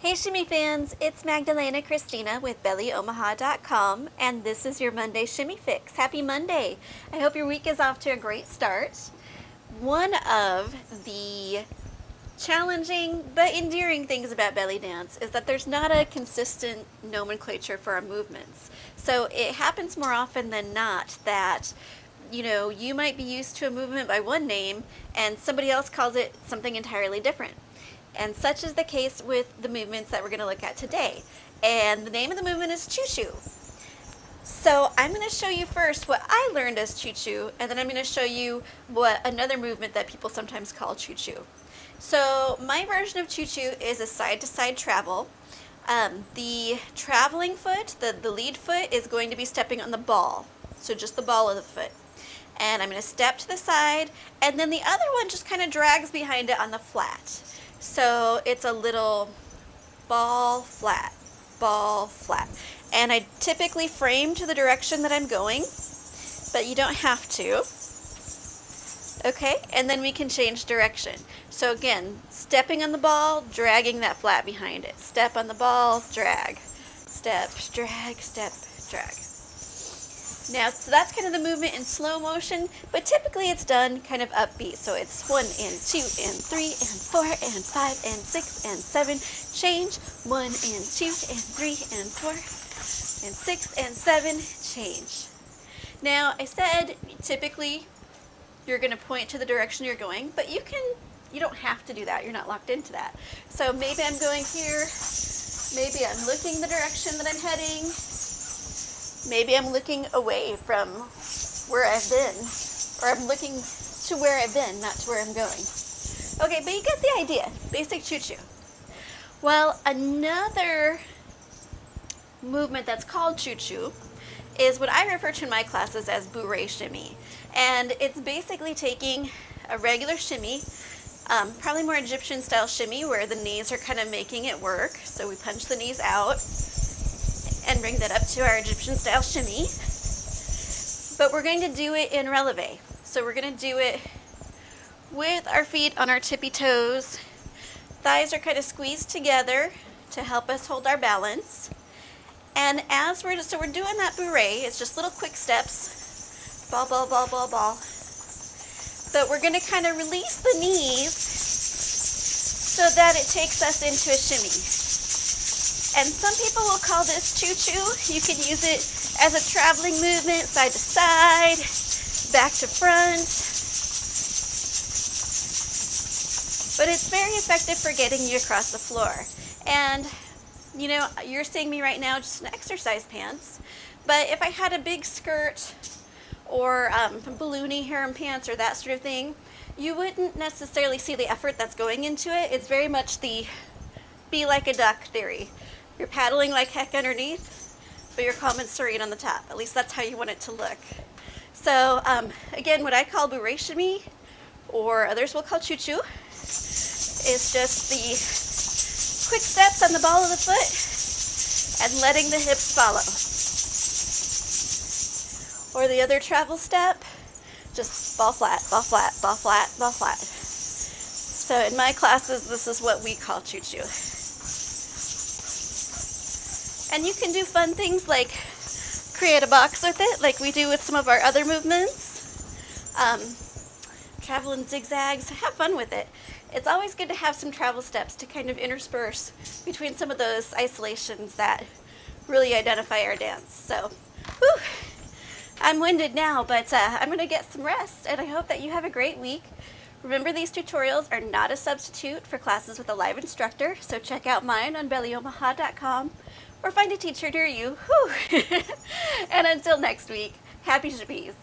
Hey Shimmy fans, it's Magdalena Christina with BellyOmaha.com, and this is your Monday Shimmy Fix. Happy Monday! I hope your week is off to a great start. One of the challenging but endearing things about belly dance is that there's not a consistent nomenclature for our movements. So it happens more often than not that you might be used to a movement by one name and somebody else calls it something entirely different. And such is the case with the movements that we're going to look at today. And the name of the movement is Choo Choo. So I'm going to show you first what I learned as Choo Choo, and then I'm going to show you what another movement that people sometimes call Choo Choo. So my version of Choo Choo is a side-to-side travel. The traveling foot, the lead foot, is going to be stepping on the ball. So just the ball of the foot. And I'm going to step to the side, and then the other one just kind of drags behind it on the flat. So it's a little ball, flat, ball, flat. And I typically frame to the direction that I'm going, but you don't have to. Okay, and then we can change direction. So again, stepping on the ball, dragging that flat behind it. Step on the ball, drag. Step, drag, step, drag. Now, so that's kind of the movement in slow motion, but typically it's done kind of upbeat. So it's 1 and 2 and 3 and 4 and 5 and 6 and 7. Change. 1 and 2 and 3 and 4 and 6 and 7. Change. Now, I said typically you're going to point to the direction you're going, but you don't have to do that. You're not locked into that. So maybe I'm going here. Maybe I'm looking the direction that I'm heading. Maybe I'm looking away from where I've been, or I'm looking to where I've been, not to where I'm going. Okay, but you get the idea. Basic Choo Choo. Well, another movement that's called Choo Choo is what I refer to in my classes as bourrée shimmy. And it's basically taking a regular shimmy, probably more Egyptian style shimmy where the knees are kind of making it work. So we punch the knees out and bring that up to our Egyptian style shimmy. But we're going to do it in releve. So we're going to do it with our feet on our tippy toes. Thighs are kind of squeezed together to help us hold our balance. And as we're doing that bourrée, it's just little quick steps. Ball, ball, ball, ball, ball. But we're going to kind of release the knees so that it takes us into a shimmy. And some people will call this Choo Choo. You can use it as a traveling movement, side to side, back to front. But it's very effective for getting you across the floor. And, you're seeing me right now just in exercise pants. But if I had a big skirt or balloony harem pants or that sort of thing, you wouldn't necessarily see the effort that's going into it. It's very much the be like a duck theory. You're paddling like heck underneath, but you're calm and serene on the top. At least that's how you want it to look. So again, what I call bourrée shimmy, or others will call Choo Choo, is just the quick steps on the ball of the foot and letting the hips follow. Or the other travel step, just ball flat, ball flat, ball flat, ball flat. So in my classes, this is what we call Choo Choo. And you can do fun things like create a box with it, like we do with some of our other movements. Travel in zigzags, have fun with it. It's always good to have some travel steps to kind of intersperse between some of those isolations that really identify our dance. So, whew, I'm winded now, but I'm going to get some rest, and I hope that you have a great week. Remember, these tutorials are not a substitute for classes with a live instructor, so check out mine on BellyOmaha.com. Or find a teacher near you. And until next week, happy shimmies.